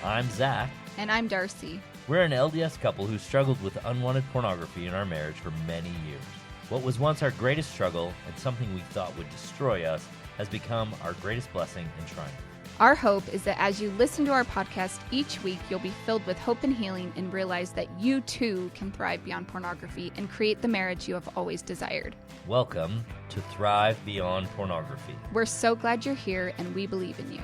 I'm Zach. And I'm Darcy. We're an LDS couple who struggled with unwanted pornography in our marriage for many years. What was once our greatest struggle and something we thought would destroy us has become our greatest blessing and triumph. Our hope is that as you listen to our podcast each week, you'll be filled with hope and healing and realize that you too can thrive beyond pornography and create the marriage you have always desired. Welcome to Thrive Beyond Pornography. We're so glad you're here and we believe in you.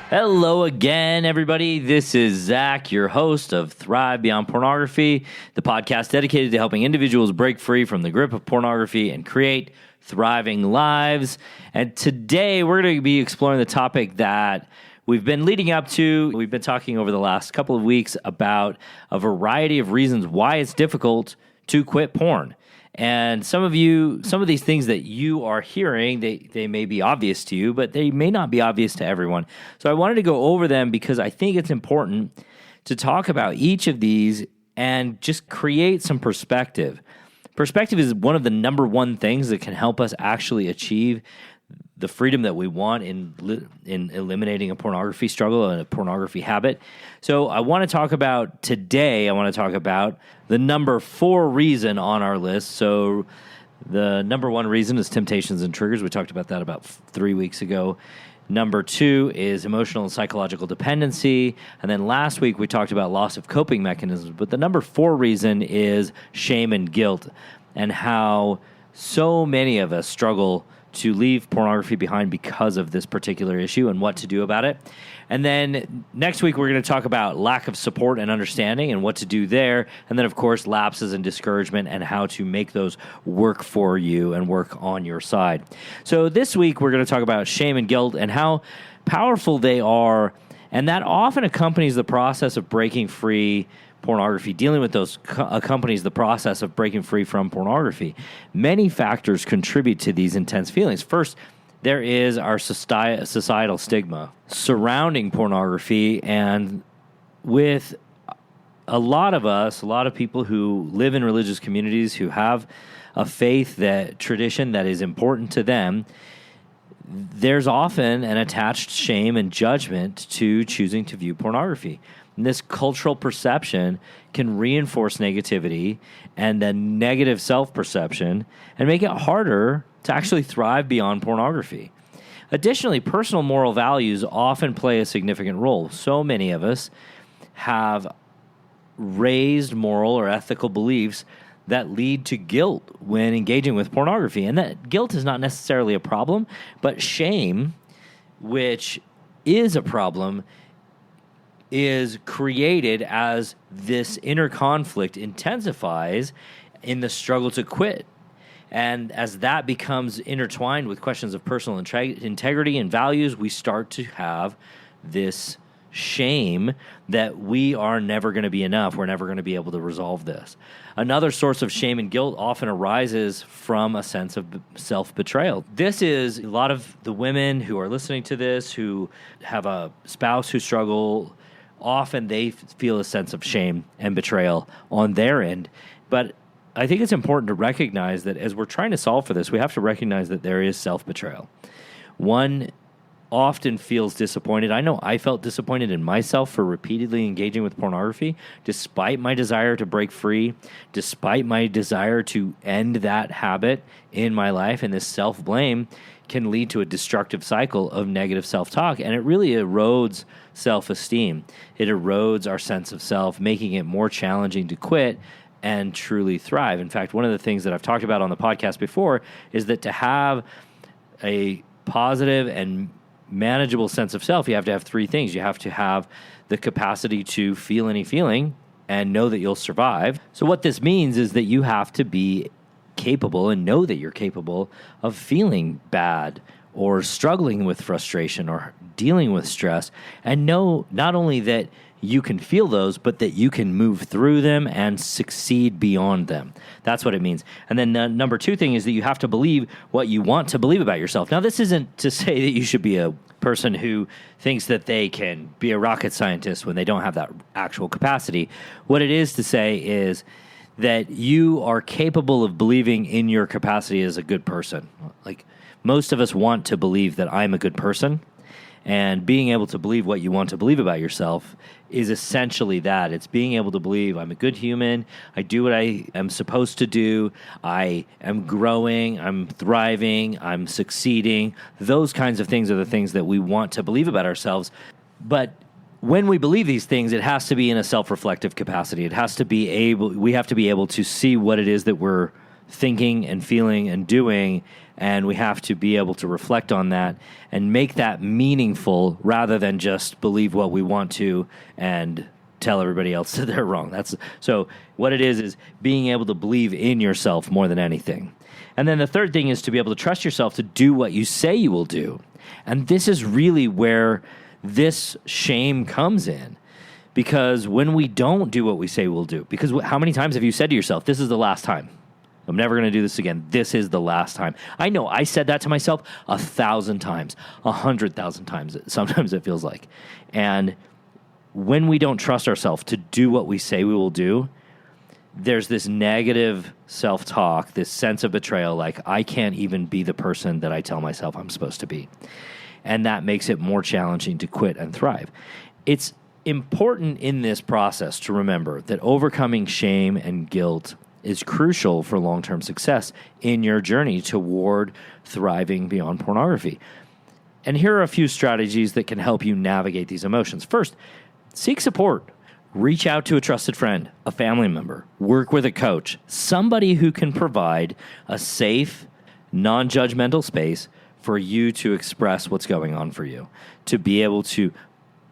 Hello again, everybody. This is Zach, your host of Thrive Beyond Pornography, the podcast dedicated to helping individuals break free from the grip of pornography and create thriving lives. And today we're going to be exploring the topic that we've been leading up to. We've been talking over the last couple of weeks about a variety of reasons why it's difficult to quit porn. And some of these things that you are hearing, they may be obvious to you, but they may not be obvious to everyone. So I wanted to go over them because I think it's important to talk about each of these and just create some perspective. Perspective is one of the number one things that can help us actually achieve the freedom that we want in eliminating a pornography struggle and a pornography habit. So I want to talk about the number 4 reason on our list. So the number 1 reason is temptations and triggers. We talked about that about 3 weeks ago. Number 2 is emotional and psychological dependency. And then last week we talked about loss of coping mechanisms. But the number 4 reason is shame and guilt, and how so many of us struggle to leave pornography behind because of this particular issue and what to do about it. And then next week, we're going to talk about lack of support and understanding and what to do there. And then, of course, lapses and discouragement and how to make those work for you and work on your side. So this week, we're going to talk about shame and guilt and how powerful they are. And that often accompanies the process of breaking free pornography. Dealing with those accompanies the process of breaking free from pornography. Many factors contribute to these intense feelings. First, there is our societal stigma surrounding pornography, and with a lot of people who live in religious communities, who have a tradition that is important to them, there's often an attached shame and judgment to choosing to view pornography. And this cultural perception can reinforce negativity and a negative self-perception and make it harder to actually thrive beyond pornography. Additionally, personal moral values often play a significant role. So many of us have raised moral or ethical beliefs that lead to guilt when engaging with pornography. And that guilt is not necessarily a problem, but shame, which is a problem, is created as this inner conflict intensifies in the struggle to quit. And as that becomes intertwined with questions of personal integrity and values, we start to have this shame that we are never going to be enough. We're never going to be able to resolve this. Another source of shame and guilt often arises from a sense of self-betrayal. This is a lot of the women who are listening to this, who have a spouse who struggle. Often they feel a sense of shame and betrayal on their end. But I think it's important to recognize that as we're trying to solve for this, we have to recognize that there is self-betrayal. One often feels disappointed. I know I felt disappointed in myself for repeatedly engaging with pornography, despite my desire to break free, despite my desire to end that habit in my life. And this self-blame can lead to a destructive cycle of negative self-talk, and it really erodes self-esteem. It erodes our sense of self, making it more challenging to quit and truly thrive. In fact, one of the things that I've talked about on the podcast before is that to have a positive and manageable sense of self, you have to have 3 things. You have to have the capacity to feel any feeling and know that you'll survive. So what this means is that you have to be capable and know that you're capable of feeling bad or struggling with frustration or dealing with stress, and know not only that you can feel those, but that you can move through them and succeed beyond them. That's what it means. And then the number 2 thing is that you have to believe what you want to believe about yourself. Now, this isn't to say that you should be a person who thinks that they can be a rocket scientist when they don't have that actual capacity. What it is to say is that you are capable of believing in your capacity as a good person. Like, Most of us want to believe that I'm a good person, and being able to believe what you want to believe about yourself is essentially that. It's being able to believe I'm a good human, I do what I am supposed to do, I am growing, I'm thriving, I'm succeeding. Those kinds of things are the things that we want to believe about ourselves. But when we believe these things, it has to be in a self-reflective capacity. We have to be able to see what it is that we're thinking and feeling and doing, and we have to be able to reflect on that and make that meaningful rather than just believe what we want to and tell everybody else that they're wrong. So what it is being able to believe in yourself more than anything. And then the third thing is to be able to trust yourself to do what you say you will do. And this is really where this shame comes in. Because when we don't do what we say we'll do, because how many times have you said to yourself, this is the last time? I'm never going to do this again. This is the last time. I know I said that to myself 1,000 times, 100,000 times. Sometimes it feels like. And when we don't trust ourselves to do what we say we will do, there's this negative self-talk, this sense of betrayal, like I can't even be the person that I tell myself I'm supposed to be. And that makes it more challenging to quit and thrive. It's important in this process to remember that overcoming shame and guilt is crucial for long-term success in your journey toward thriving beyond pornography. And here are a few strategies that can help you navigate these emotions. First, seek support. Reach out to a trusted friend, a family member, work with a coach, somebody who can provide a safe, non-judgmental space for you to express what's going on for you, to be able to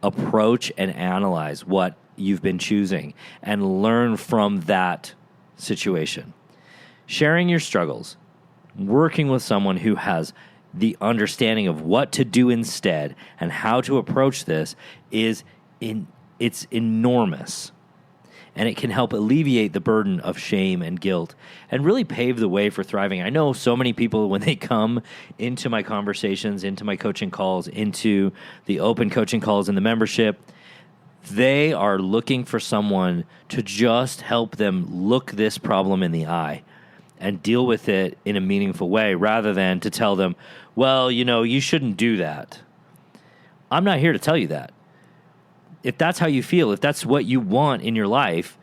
approach and analyze what you've been choosing and learn from that situation. Sharing your struggles, working with someone who has the understanding of what to do instead and how to approach this it's enormous. And it can help alleviate the burden of shame and guilt and really pave the way for thriving. I know so many people, when they come into my conversations, into my coaching calls, into the open coaching calls in the membership, they are looking for someone to just help them look this problem in the eye and deal with it in a meaningful way rather than to tell them, well, you shouldn't do that. I'm not here to tell you that. If that's how you feel, if that's what you want in your life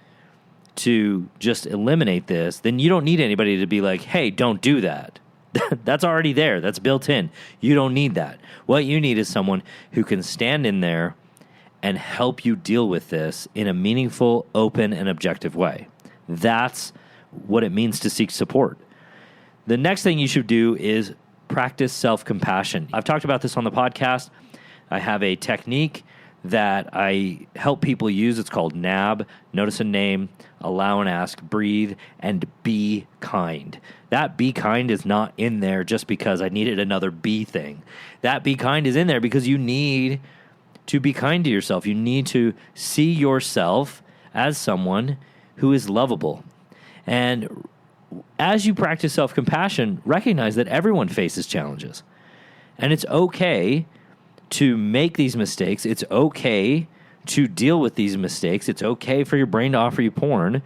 to just eliminate this, then you don't need anybody to be like, hey, don't do that. That's already there. That's built in. You don't need that. What you need is someone who can stand in there and help you deal with this in a meaningful, open, and objective way. That's what it means to seek support. The next thing you should do is practice self-compassion. I've talked about this on the podcast. I have a technique that I help people use. It's called NAB, notice a name, allow and ask, breathe, and be kind. That be kind is not in there just because I needed another be thing. That be kind is in there because you need to be kind to yourself. You need to see yourself as someone who is lovable. And as you practice self-compassion, recognize that everyone faces challenges. And it's okay to make these mistakes. It's okay to deal with these mistakes. It's okay for your brain to offer you porn.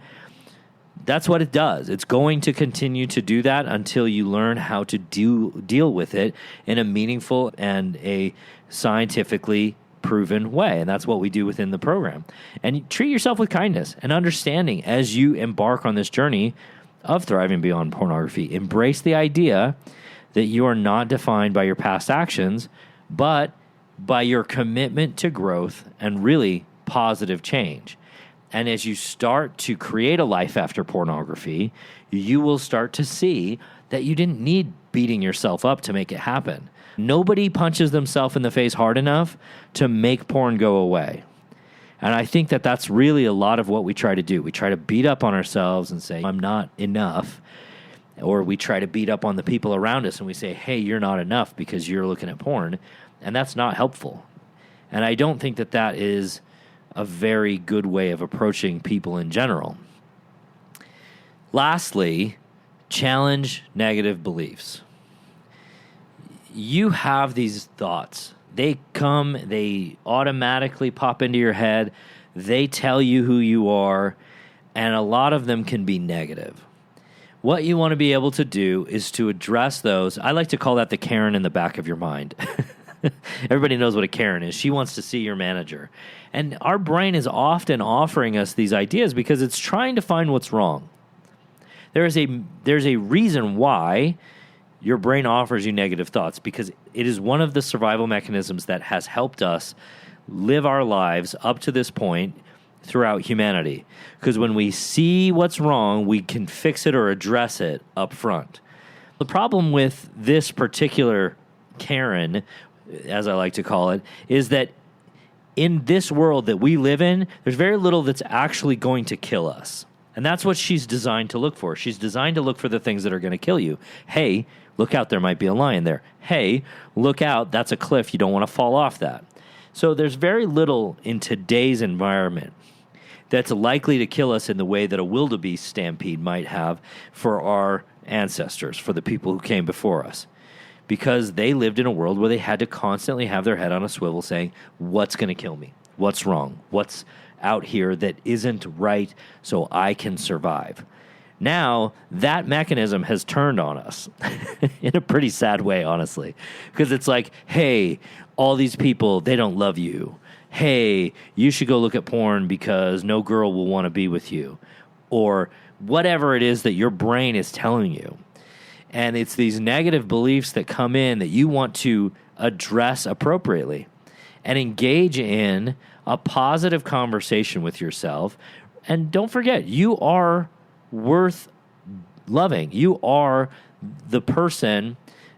That's what it does. It's going to continue to do that until you learn how to deal with it in a meaningful and a scientifically proven way. And that's what we do within the program. And treat yourself with kindness and understanding as you embark on this journey of thriving beyond pornography. Embrace the idea that you are not defined by your past actions, but by your commitment to growth and really positive change. And as you start to create a life after pornography, you will start to see that you didn't need beating yourself up to make it happen. Nobody punches themselves in the face hard enough to make porn go away. And I think that that's really a lot of what we try to do. We try to beat up on ourselves and say, I'm not enough. Or we try to beat up on the people around us and we say, hey, you're not enough because you're looking at porn. And that's not helpful. And I don't think that that is a very good way of approaching people in general. Lastly, challenge negative beliefs. You have these thoughts. They come, they automatically pop into your head. They tell you who you are, and a lot of them can be negative. What you want to be able to do is to address those. I like to call that the Karen in the back of your mind. Everybody knows what a Karen is. She wants to see your manager. And our brain is often offering us these ideas because it's trying to find what's wrong. There's a reason why your brain offers you negative thoughts, because it is one of the survival mechanisms that has helped us live our lives up to this point throughout humanity. Because when we see what's wrong, we can fix it or address it up front. The problem with this particular Karen, as I like to call it, is that in this world that we live in, there's very little that's actually going to kill us. And that's what she's designed to look for. She's designed to look for the things that are going to kill you. Hey, look out, there might be a lion there. Hey, look out, that's a cliff. You don't want to fall off that. So there's very little in today's environment that's likely to kill us in the way that a wildebeest stampede might have for our ancestors, for the people who came before us. Because they lived in a world where they had to constantly have their head on a swivel saying, what's going to kill me? What's wrong? What's out here that isn't right so I can survive? Now, that mechanism has turned on us in a pretty sad way, honestly. Because it's like, hey, all these people, they don't love you. Hey, you should go look at porn because no girl will want to be with you. Or whatever it is that your brain is telling you. And it's these negative beliefs that come in that you want to address appropriately and engage in a positive conversation with yourself. And don't forget, you are worth loving. You are the person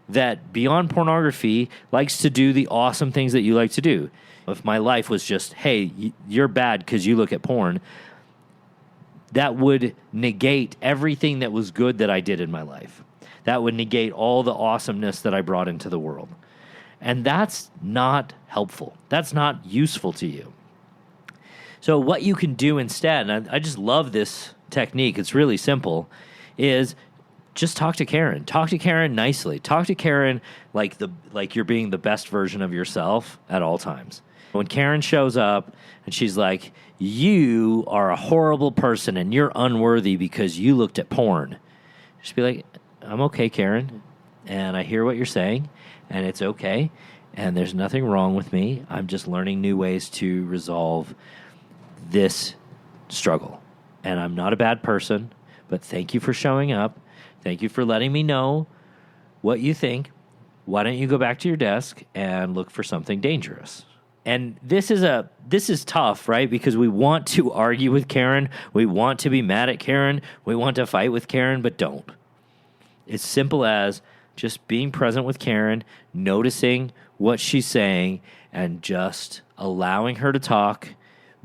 that Beyond Pornography likes to do the awesome things that you like to do. If my life was just, hey, you're bad because you look at porn, that would negate everything that was good that I did in my life. That would negate all the awesomeness that I brought into the world. And that's not helpful. That's not useful to you. So what you can do instead, and I just love this technique, it's really simple, is just talk to Karen. Talk to Karen nicely. Talk to Karen like you're being the best version of yourself at all times. When Karen shows up and she's like, you are a horrible person and you're unworthy because you looked at porn, just be like, I'm okay, Karen, and I hear what you're saying, and it's okay, and there's nothing wrong with me. I'm just learning new ways to resolve this struggle, and I'm not a bad person, but thank you for showing up. Thank you for letting me know what you think. Why don't you go back to your desk and look for something dangerous? And this is tough, right? Because we want to argue with Karen. We want to be mad at Karen. We want to fight with Karen, but don't. It's simple as just being present with Karen, noticing what she's saying, and just allowing her to talk,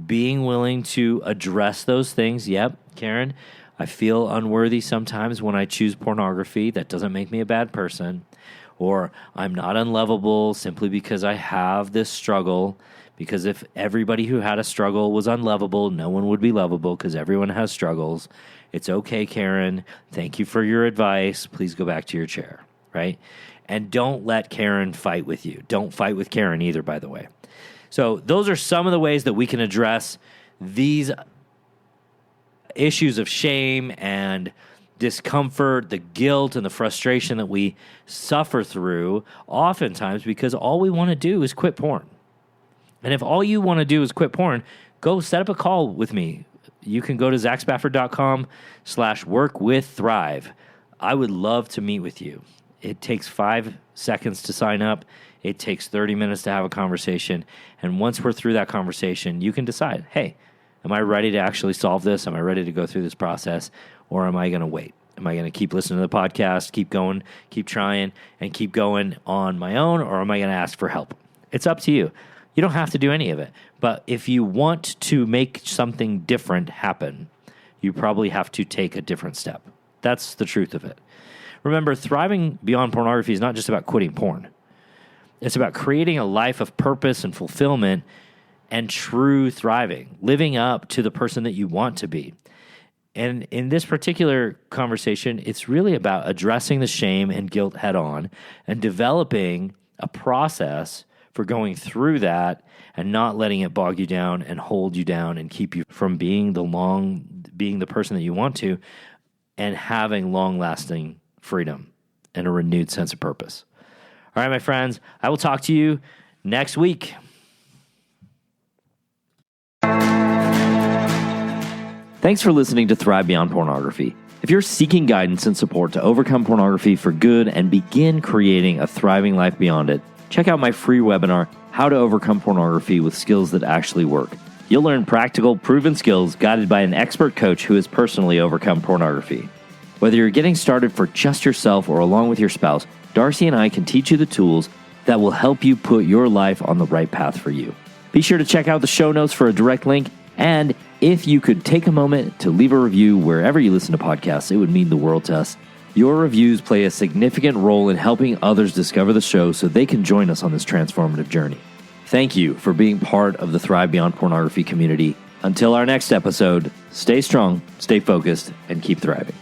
being willing to address those things. Yep, Karen, I feel unworthy sometimes when I choose pornography. That doesn't make me a bad person. Or I'm not unlovable simply because I have this struggle. Because if everybody who had a struggle was unlovable, no one would be lovable because everyone has struggles. It's okay, Karen. Thank you for your advice. Please go back to your chair, right? And don't let Karen fight with you. Don't fight with Karen either, by the way. So those are some of the ways that we can address these issues of shame and discomfort, the guilt and the frustration that we suffer through oftentimes because all we want to do is quit porn. And if all you want to do is quit porn, go set up a call with me. You can go to zachspafford.com/workwiththrive. I would love to meet with you. It takes 5 seconds to sign up. It takes 30 minutes to have a conversation. And once we're through that conversation, you can decide, hey, am I ready to actually solve this? Am I ready to go through this process? Or am I going to wait? Am I going to keep listening to the podcast, keep going, keep trying, and keep going on my own? Or am I going to ask for help? It's up to you. You don't have to do any of it. But if you want to make something different happen, you probably have to take a different step. That's the truth of it. Remember, thriving beyond pornography is not just about quitting porn. It's about creating a life of purpose and fulfillment and true thriving, living up to the person that you want to be. And in this particular conversation, it's really about addressing the shame and guilt head on and developing a process for going through that and not letting it bog you down and hold you down and keep you from being the person that you want to, and having long-lasting freedom and a renewed sense of purpose. All right, my friends, I will talk to you next week. Thanks for listening to Thrive Beyond Pornography. If you're seeking guidance and support to overcome pornography for good and begin creating a thriving life beyond it, check out my free webinar, How to Overcome Pornography with Skills That Actually Work. You'll learn practical, proven skills guided by an expert coach who has personally overcome pornography. Whether you're getting started for just yourself or along with your spouse, Darcy and I can teach you the tools that will help you put your life on the right path for you. Be sure to check out the show notes for a direct link, and if you could take a moment to leave a review wherever you listen to podcasts, it would mean the world to us. Your reviews play a significant role in helping others discover the show so they can join us on this transformative journey. Thank you for being part of the Thrive Beyond Pornography community. Until our next episode, stay strong, stay focused, and keep thriving.